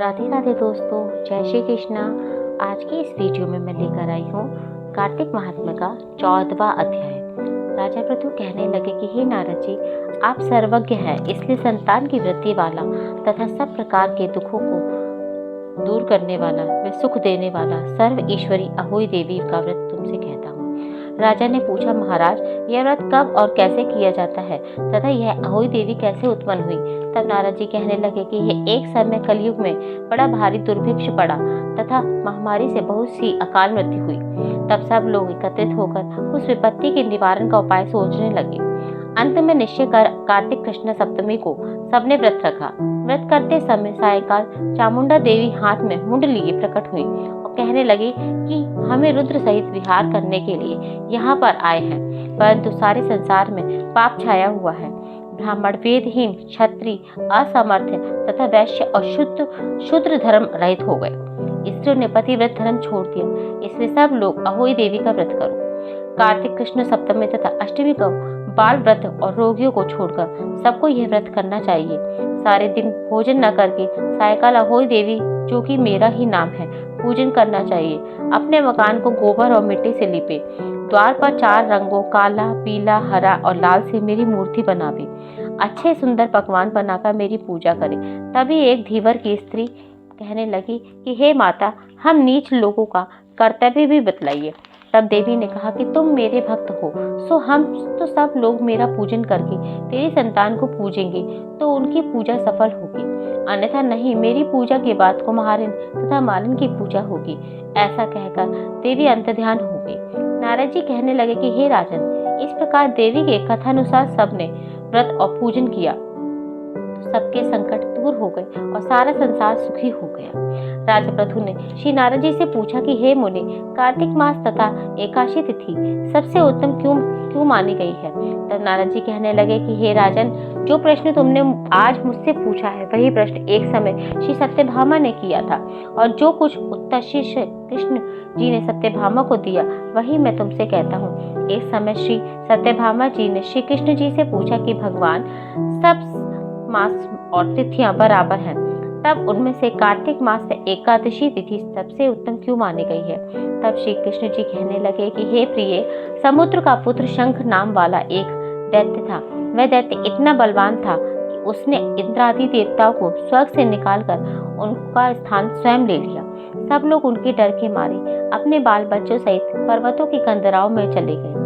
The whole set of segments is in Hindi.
राधे राधे दोस्तों, जय श्री कृष्णा। आज की इस वीडियो में मैं लेकर आई हूँ कार्तिक महात्म्य का 14वां अध्याय। राजा पृथु कहने लगे कि हे नारद जी, आप सर्वज्ञ हैं, इसलिए संतान की वृद्धि वाला तथा सब प्रकार के दुखों को दूर करने वाला व सुख देने वाला सर्व ईश्वरी अहोई देवी का व्रत तुमसे कहता हूँ। राजा ने पूछा, महाराज, यह व्रत कब और कैसे किया जाता है तथा यह अहोई देवी कैसे उत्पन्न हुई? तब नारद जी कहने लगे कि यह एक समय कलयुग में बड़ा भारी दुर्भिक्ष पड़ा तथा महामारी से बहुत सी अकाल मृत्यु हुई। तब सब लोग एकत्रित होकर उस विपत्ति के निवारण का उपाय सोचने लगे। अंत में निश्चय कर कार्तिक कृष्ण सप्तमी को सबने व्रत रखा। व्रत करते समय सायंकाल चामुंडा देवी हाथ में मुंड लिए प्रकट हुई और कहने लगी कि हमें रुद्र सहित विहार करने के लिए यहाँ पर आए हैं, परंतु सारे संसार में पाप छाया हुआ है। ब्राह्मण, वेदहीन, क्षत्रिय, असमर्थ तथा वैश्य और शूद्र धर्म रहित हो गए। स्त्रियों ने पतिव्रत धर्म छोड़ दिया, इसलिए सब लोग अहोई देवी का व्रत करो। कार्तिक कृष्ण सप्तमी तथा अष्टमी को बाल व्रत और रोगियों को छोड़कर सबको यह व्रत करना चाहिए। सारे दिन भोजन न करके सायकाल अहोई देवी, जो कि मेरा ही नाम है, पूजन करना चाहिए। अपने मकान को गोबर और मिट्टी से लिपे, द्वार पर 4 रंगों काला, पीला, हरा और लाल से मेरी मूर्ति बनावे। अच्छे सुंदर पकवान बनाकर मेरी पूजा करे। तभी एक धीवर की स्त्री कहने लगी कि हे माता, हम नीच लोगों का कर्तव्य भी बतलाइए। तब देवी ने कहा कि तुम मेरे भक्त हो, सो हम तो सब लोग मेरा पूजन करके तेरी संतान को पूजेंगे तो उनकी पूजा सफल होगी, अन्यथा नहीं। मेरी पूजा के बाद कुम्हारिन तथा मालिन की पूजा होगी। ऐसा कहकर देवी अंतर्ध्यान हो गई। नारद जी कहने लगे कि हे राजन, इस प्रकार देवी के कथानुसार सबने व्रत और पूजन किया, सबके संकट दूर हो गए और सारा संसार सुखी हो गया। राजा पृथु ने श्री नारद जी से पूछा कि हे मुनि, कार्तिक मास तथा एकादशी तिथि सबसे उत्तम क्यों मानी गई है? तब नारद जी कहने लगे कि हे राजन, जो प्रश्न तुमने आज मुझसे पूछा है वही प्रश्न एक समय श्री सत्यभामा ने किया था, और जो कुछ उत्तर श्री कृष्ण जी ने सत्यभामा को दिया वही मैं तुमसे कहता हूँ। एक समय श्री सत्यभामा जी ने श्री कृष्ण जी से पूछा कि भगवान, सब मास और तिथियां बराबर हैं, तब उनमें से कार्तिक मास में एकादशी तिथि सबसे उत्तम क्यों मानी गई है? तब श्री कृष्ण जी कहने लगे कि हे प्रिय, समुद्र का पुत्र शंख नाम वाला एक दैत्य था। वह दैत्य इतना बलवान था कि उसने इंद्रादि देवताओं को स्वर्ग से निकालकर उनका स्थान स्वयं ले लिया। सब लोग उनके डर के मारे अपने बाल बच्चों सहित पर्वतों की कंदराओं में चले गए।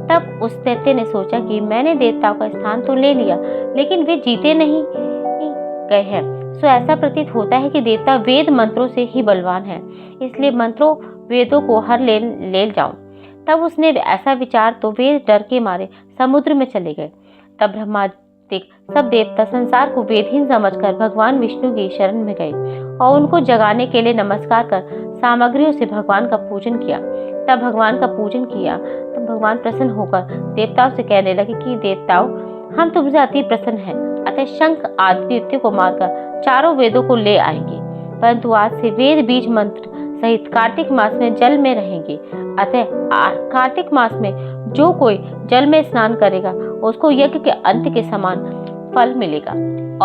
तब उस दैत्य ने सोचा कि मैंने देवताओं का स्थान तो ले लिया, लेकिन वे जीते नहीं गए हैं, सो ऐसा प्रतीत होता है कि देवता वेद मंत्रों से ही बलवान है, इसलिए मंत्रों वेदों को हर ले जाऊं। तब उसने ऐसा विचार तो वे डर के मारे समुद्र में चले गए। तब ब्रह्मादिक सब देवता संसार को वेदहीन समझकर भगवान विष्णु की शरण में गए और उनको जगाने के लिए नमस्कार कर सामग्रियों से भगवान का पूजन किया। तब भगवान का पूजन किया तब भगवान प्रसन्न होकर देवताओं से कहने लगे कि देवताओं, हम तुमसे अति प्रसन्न हैं, अतः शंख आदि दैत्यों को मारकर चारों वेदों को ले आएंगे, परंतु आज से वेद बीज मंत्र सहित कार्तिक मास में जल में रहेंगे। अतः कार्तिक मास में जो कोई जल में स्नान करेगा उसको यज्ञ के अंत के समान फल मिलेगा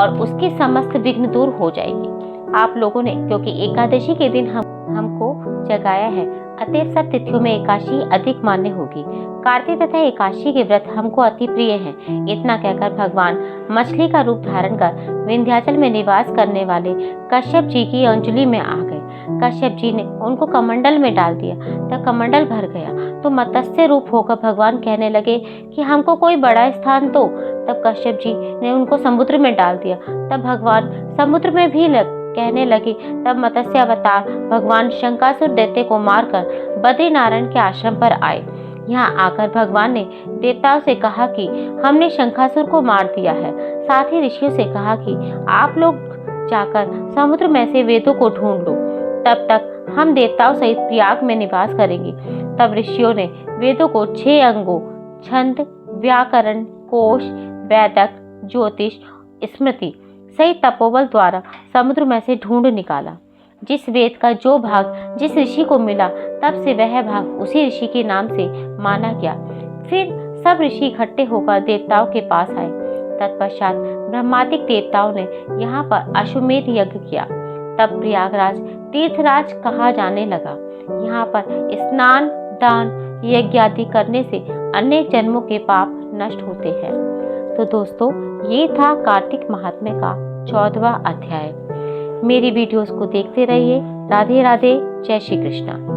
और उसकी समस्त विघ्न दूर हो जाएगी। आप लोगों ने क्योंकि एकादशी के दिन हमको जगाया है, अतएव सब तिथियों में एकादशी अधिक मान्य होगी। कार्तिक तथा एकादशी के व्रत हमको अति प्रिय हैं। इतना कहकर भगवान मछली का रूप धारण कर विंध्याचल में निवास करने वाले कश्यप जी की अंजलि में आ गए। कश्यप जी ने उनको कमंडल में डाल दिया, तब कमंडल भर गया तो मत्स्य रूप होकर भगवान कहने लगे कि हमको कोई बड़ा स्थान दो। तब कश्यप जी ने उनको समुद्र में डाल दिया, तब भगवान समुद्र में भी कहने लगे। तब मत्स्य अवतार भगवान शंकासुर दैत्य को मारकर बद्रीनारायण के आश्रम पर आए। यहाँ आकर भगवान ने देवताओं से कहा कि हमने शंकासुर को मार दिया है। साथ ही ऋषियों से कहा कि आप लोग जाकर समुद्र में से वेदों को ढूंढ लो, तब तक हम देवताओं सहित प्रयाग में निवास करेंगे। तब ऋषियों ने वेदों को 6 अंगों छंद, व्याकरण, कोश, वैदक, ज्योतिष, स्मृति सही तपोबल द्वारा समुद्र में से ढूंढ निकाला। जिस वेद का जो भाग जिस ऋषि को मिला, तब से वह भाग उसी ऋषि के नाम से माना गया। फिर सब ऋषि इकट्ठे होकर देवताओं के पास आए। तत्पश्चात ब्रह्मादिक देवताओं ने यहाँ पर अश्वमेध यज्ञ किया। तब प्रयागराज तीर्थराज कहा जाने लगा। यहाँ पर स्नान, दान, यज्ञ आदि करने से अनेक जन्मों के पाप नष्ट होते हैं। तो दोस्तों, ये था कार्तिक महात्म्य का 14वां अध्याय। मेरी वीडियोस को देखते रहिए। राधे राधे, जय श्री कृष्णा।